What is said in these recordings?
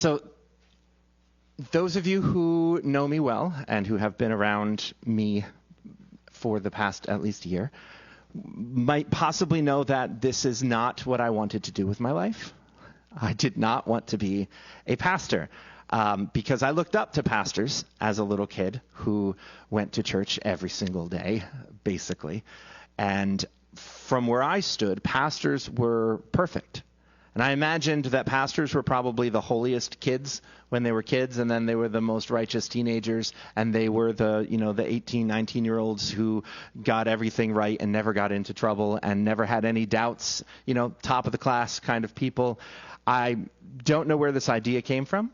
So those of you who know me well and who have been around me for the past at least year might possibly know that this is not what I wanted to do with my life. I did not want to be a pastor because I looked up to pastors as a little kid who went to church every single day, basically. And from where I stood, pastors were perfect. And I imagined that pastors were probably the holiest kids when they were kids, and then they were the most righteous teenagers, and they were the 18, 19-year-olds who got everything right and never got into trouble and never had any doubts, top of the class kind of people. I don't know where this idea came from.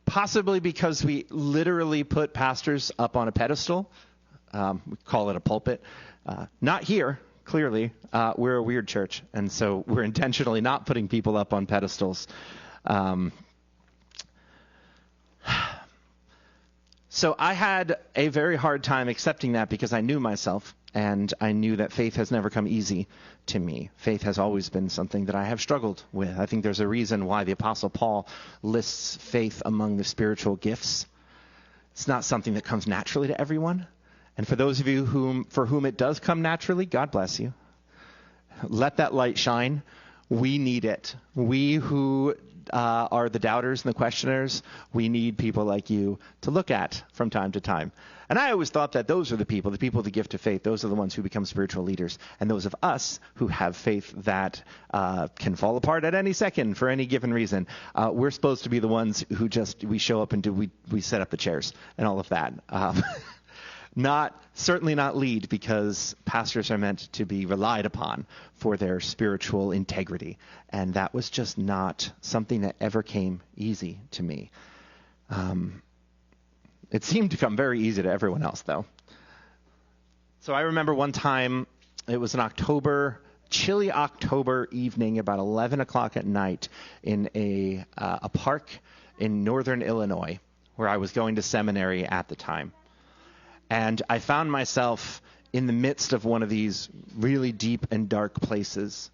Possibly because we literally put pastors up on a pedestal. We call it a pulpit. Not here. Clearly, we're a weird church, and so we're intentionally not putting people up on pedestals. So I had a very hard time accepting that because I knew myself, and I knew that faith has never come easy to me. Faith has always been something that I have struggled with. I think there's a reason why the Apostle Paul lists faith among the spiritual gifts. It's not something that comes naturally to everyone. And for those of you for whom it does come naturally, God bless you. Let that light shine. We need it. We who are the doubters and the questioners, we need people like you to look at from time to time. And I always thought that those are the people with the gift of faith. Those are the ones who become spiritual leaders. And those of us who have faith that can fall apart at any second for any given reason, we're supposed to be the ones who we show up and we set up the chairs and all of that. Certainly not lead, because pastors are meant to be relied upon for their spiritual integrity. And that was just not something that ever came easy to me. It seemed to come very easy to everyone else, though. So I remember one time, it was an chilly October evening, about 11 o'clock at night, in a park in northern Illinois, where I was going to seminary at the time. And I found myself in the midst of one of these really deep and dark places,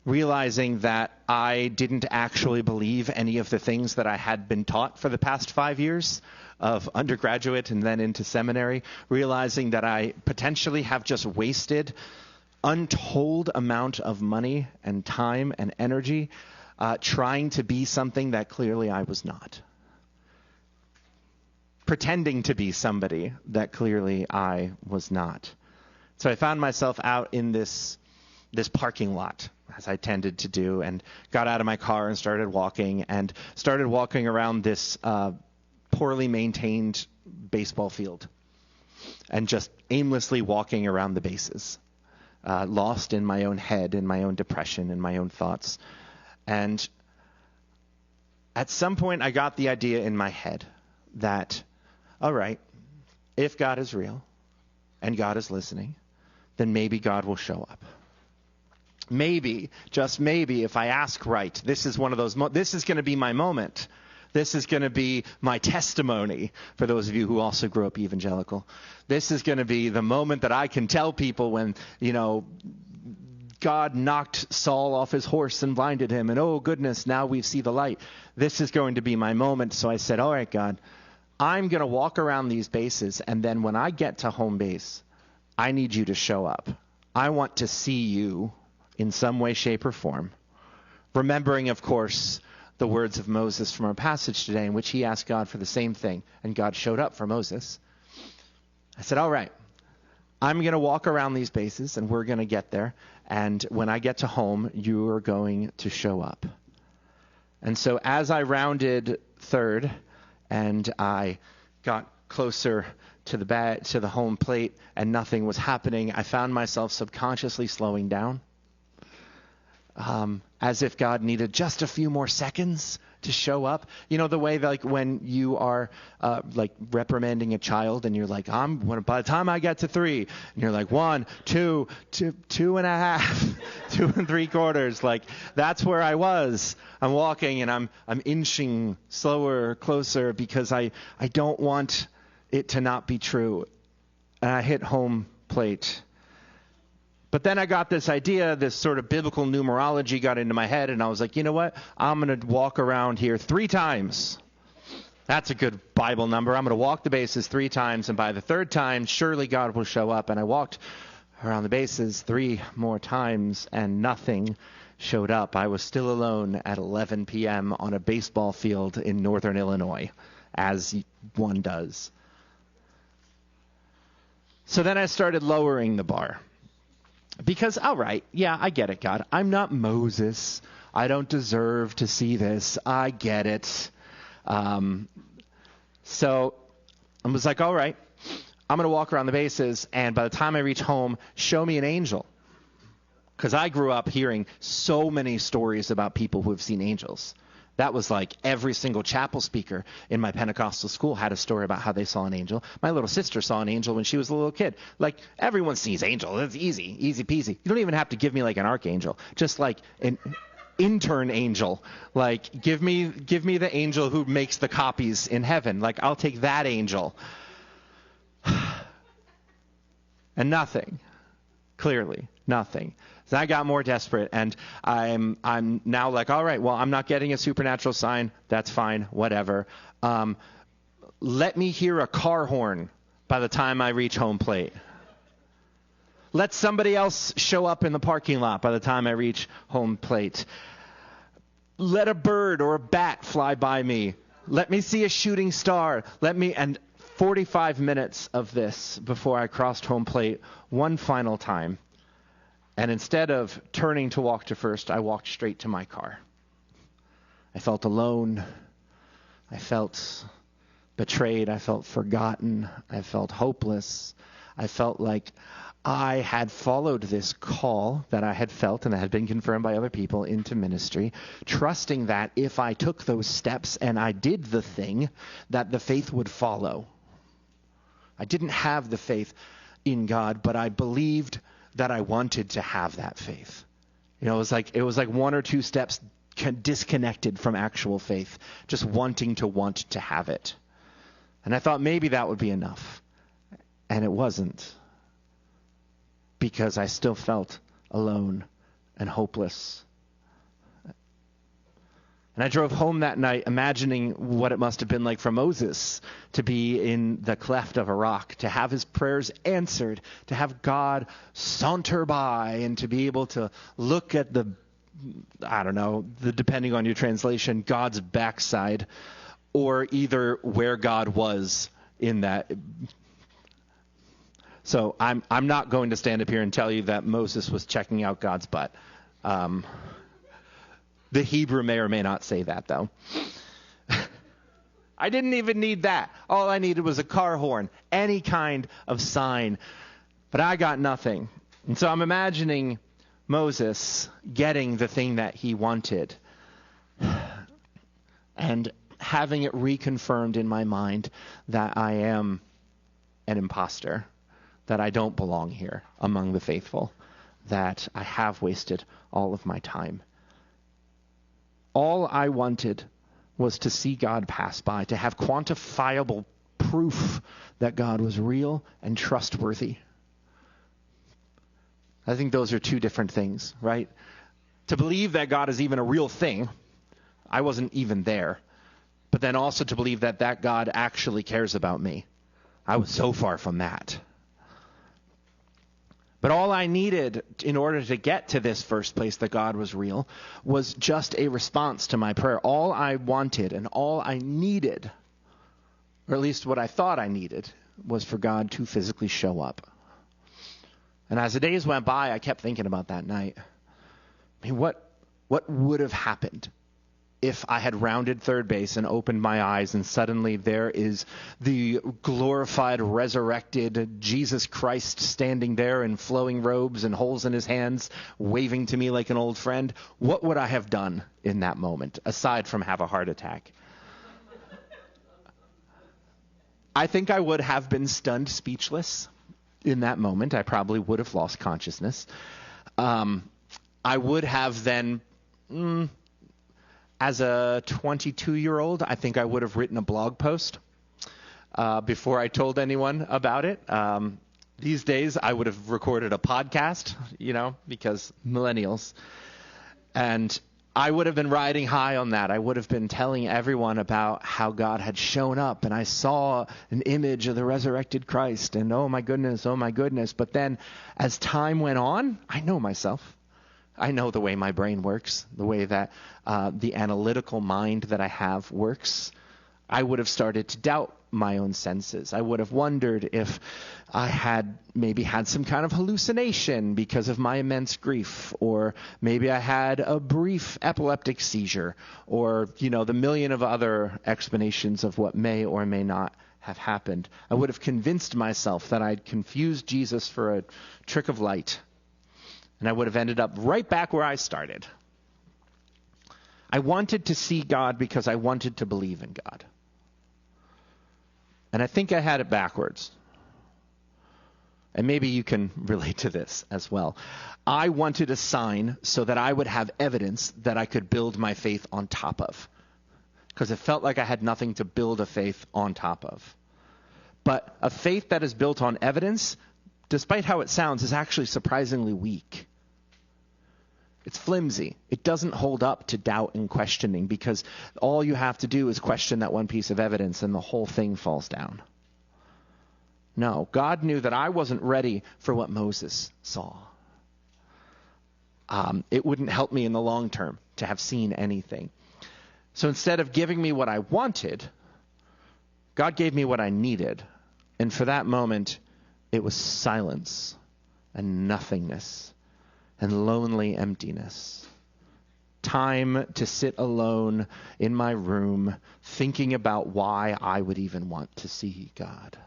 realizing that I didn't actually believe any of the things that I had been taught for the past 5 years of undergraduate and then into seminary, realizing that I potentially have just wasted untold amount of money and time and energy trying to be something that clearly I was not. Pretending to be somebody that clearly I was not. So I found myself out in this parking lot, as I tended to do, and got out of my car and started walking around this poorly maintained baseball field, and just aimlessly walking around the bases, lost in my own head, in my own depression, in my own thoughts. And at some point I got the idea in my head that, all right, if God is real and God is listening, then maybe God will show up. Maybe, just maybe, if I ask right, this is one of those, this is going to be my moment. This is going to be my testimony, for those of you who also grew up evangelical. This is going to be the moment that I can tell people when, God knocked Saul off his horse and blinded him, and oh goodness, now we see the light. This is going to be my moment. So I said, all right, God, I'm going to walk around these bases, and then when I get to home base, I need you to show up. I want to see you in some way, shape, or form. Remembering, of course, the words of Moses from our passage today, in which he asked God for the same thing, and God showed up for Moses. I said, all right, I'm going to walk around these bases, and we're going to get there, and when I get to home, you are going to show up. And so as I rounded third, and I got closer to the home plate, and nothing was happening, I found myself subconsciously slowing down, as if God needed just a few more seconds to show up. The way like when you are reprimanding a child, and you're like, by the time I get to 3, and you're like 1, 2, 2.5, 2 3/4. Like, that's where I was. I'm walking, and I'm inching slower, closer, because I don't want it to not be true. And I hit home plate, But then I got this idea, this sort of biblical numerology got into my head, and I was like, you know what? I'm going to walk around here 3 times. That's a good Bible number. I'm going to walk the bases 3 times, and by the 3rd time, surely God will show up. And I walked around the bases 3 more times, and nothing showed up. I was still alone at 11 p.m. on a baseball field in northern Illinois, as one does. So then I started lowering the bar. Because, all right, yeah, I get it, God. I'm not Moses. I don't deserve to see this. I get it. So I was like, all right, I'm going to walk around the bases, and by the time I reach home, show me an angel. Because I grew up hearing so many stories about people who have seen angels. That was like every single chapel speaker in my Pentecostal school had a story about how they saw an angel. My little sister saw an angel when she was a little kid. Like, everyone sees angels. It's easy peasy. You don't even have to give me like an archangel. Just like an intern angel. Like, give me the angel who makes the copies in heaven. Like, I'll take that angel. And nothing. Clearly, nothing. So I got more desperate, and I'm now like, all right, well, I'm not getting a supernatural sign. That's fine, whatever. Let me hear a car horn by the time I reach home plate. Let somebody else show up in the parking lot by the time I reach home plate. Let a bird or a bat fly by me. Let me see a shooting star. And 45 minutes of this before I crossed home plate one final time. And instead of turning to walk to first, I walked straight to my car. I felt alone. I felt betrayed. I felt forgotten. I felt hopeless. I felt like I had followed this call that I had felt and that had been confirmed by other people into ministry, trusting that if I took those steps and I did the thing, that the faith would follow. I didn't have the faith in God, but I believed that I wanted to have that faith. You know, it was like 1 or 2 steps disconnected from actual faith, just want to have it. And I thought maybe that would be enough. And it wasn't, because I still felt alone and hopeless. And I drove home that night imagining what it must have been like for Moses to be in the cleft of a rock, to have his prayers answered, to have God saunter by, and to be able to look at depending on your translation, God's backside, or either where God was in that. So I'm not going to stand up here and tell you that Moses was checking out God's butt. The Hebrew may or may not say that, though. I didn't even need that. All I needed was a car horn, any kind of sign. But I got nothing. And so I'm imagining Moses getting the thing that he wanted and having it reconfirmed in my mind that I am an imposter, that I don't belong here among the faithful, that I have wasted all of my time. All I wanted was to see God pass by, to have quantifiable proof that God was real and trustworthy. I think those are 2 different things, right? To believe that God is even a real thing, I wasn't even there. But then also to believe that God actually cares about me. I was so far from that. But all I needed in order to get to this first place that God was real was just a response to my prayer. All I wanted and all I needed, or at least what I thought I needed, was for God to physically show up. And as the days went by, I kept thinking about that night. I mean, what would have happened if I had rounded third base and opened my eyes and suddenly there is the glorified, resurrected Jesus Christ standing there in flowing robes and holes in his hands, waving to me like an old friend? What would I have done in that moment, aside from have a heart attack? I think I would have been stunned speechless in that moment. I probably would have lost consciousness. I would have then... As a 22-year-old, I think I would have written a blog post before I told anyone about it, These days, I would have recorded a podcast, because millennials. And I would have been riding high on that. I would have been telling everyone about how God had shown up, and I saw an image of the resurrected Christ, and oh my goodness. But then as time went on, I know myself. I know the way my brain works, the way that the analytical mind that I have works. I would have started to doubt my own senses. I would have wondered if I had maybe had some kind of hallucination because of my immense grief, or maybe I had a brief epileptic seizure, or, the million of other explanations of what may or may not have happened. I would have convinced myself that I'd confused Jesus for a trick of light, and I would have ended up right back where I started. I wanted to see God because I wanted to believe in God. And I think I had it backwards. And maybe you can relate to this as well. I wanted a sign so that I would have evidence that I could build my faith on top of. Because it felt like I had nothing to build a faith on top of. But a faith that is built on evidence, despite how it sounds, is actually surprisingly weak. It's flimsy. It doesn't hold up to doubt and questioning, because all you have to do is question that one piece of evidence and the whole thing falls down. No, God knew that I wasn't ready for what Moses saw. It wouldn't help me in the long term to have seen anything. So instead of giving me what I wanted, God gave me what I needed. And for that moment, it was silence and nothingness and lonely emptiness. Time to sit alone in my room thinking about why I would even want to see God.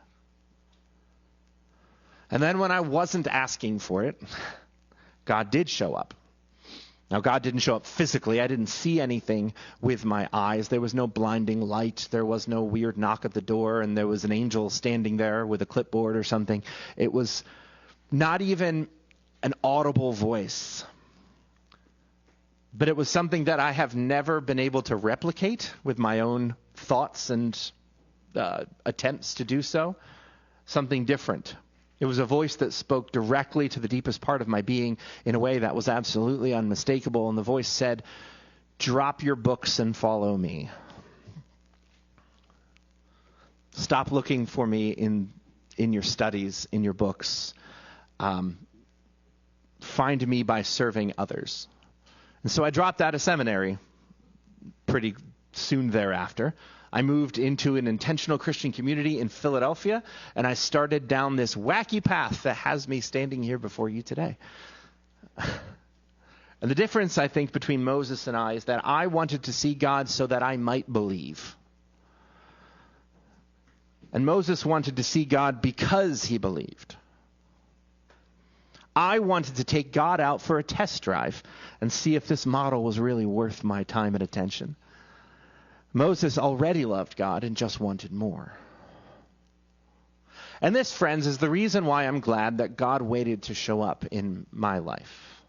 And then when I wasn't asking for it, God did show up. Now, God didn't show up physically. I didn't see anything with my eyes. There was no blinding light. There was no weird knock at the door, and there was an angel standing there with a clipboard or something. It was not even an audible voice. But it was something that I have never been able to replicate with my own thoughts and attempts to do so. Something different. It was a voice that spoke directly to the deepest part of my being in a way that was absolutely unmistakable. And the voice said, "Drop your books and follow me. Stop looking for me in your studies, in your books. Find me by serving others." And so I dropped out of seminary pretty soon thereafter. I moved into an intentional Christian community in Philadelphia, and I started down this wacky path that has me standing here before you today. And the difference, I think, between Moses and I is that I wanted to see God so that I might believe. And Moses wanted to see God because he believed. I wanted to take God out for a test drive and see if this model was really worth my time and attention. Moses already loved God and just wanted more. And this, friends, is the reason why I'm glad that God waited to show up in my life.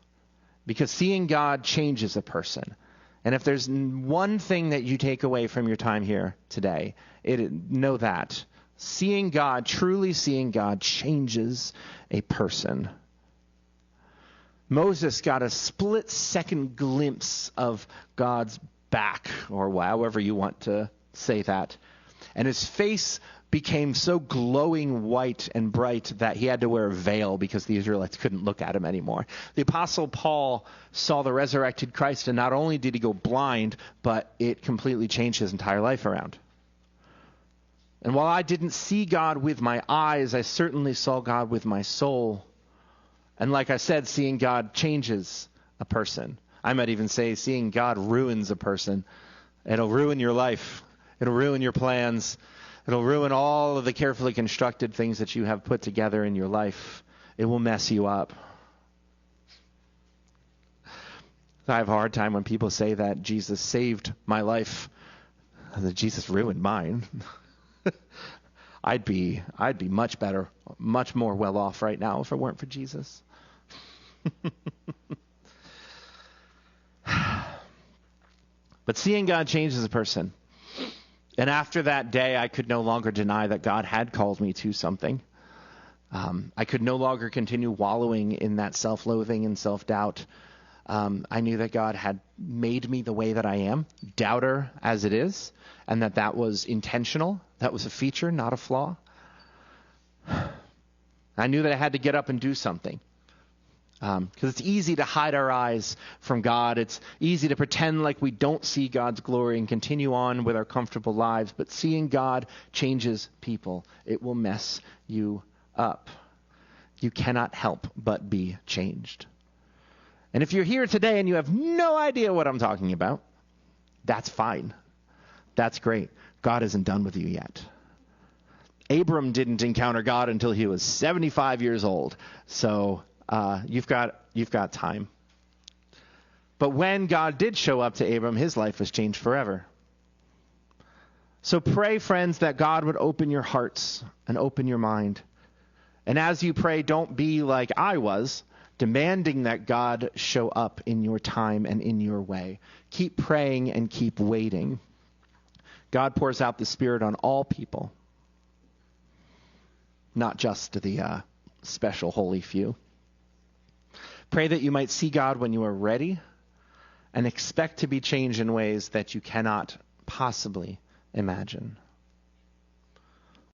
Because seeing God changes a person. And if there's one thing that you take away from your time here today, know that. Seeing God, truly seeing God, changes a person. Moses got a split-second glimpse of God's back, or however you want to say that. And his face became so glowing white and bright that he had to wear a veil because the Israelites couldn't look at him anymore. The Apostle Paul saw the resurrected Christ, and not only did he go blind, but it completely changed his entire life around. And while I didn't see God with my eyes, I certainly saw God with my soul. And like I said, seeing God changes a person. I might even say seeing God ruins a person. It'll ruin your life. It'll ruin your plans. It'll ruin all of the carefully constructed things that you have put together in your life. It will mess you up. I have a hard time when people say that Jesus saved my life, that Jesus ruined mine. I'd be much better, much more well off right now if it weren't for Jesus. But seeing God changes a person. And after that day, I could no longer deny that God had called me to something. I could no longer continue wallowing in that self-loathing and self-doubt. I knew that God had made me the way that I am, doubter as it is, and that was intentional. That was a feature, not a flaw. I knew that I had to get up and do something. Because it's easy to hide our eyes from God. It's easy to pretend like we don't see God's glory and continue on with our comfortable lives. But seeing God changes people. It will mess you up. You cannot help but be changed. And if you're here today and you have no idea what I'm talking about, that's fine. That's great. God isn't done with you yet. Abram didn't encounter God until he was 75 years old. So you've got time. But when God did show up to Abram, his life was changed forever. So pray, friends, that God would open your hearts and open your mind. And as you pray, don't be like I was, demanding that God show up in your time and in your way. Keep praying and keep waiting. God pours out the Spirit on all people, not just the special holy few. Pray that you might see God when you are ready and expect to be changed in ways that you cannot possibly imagine.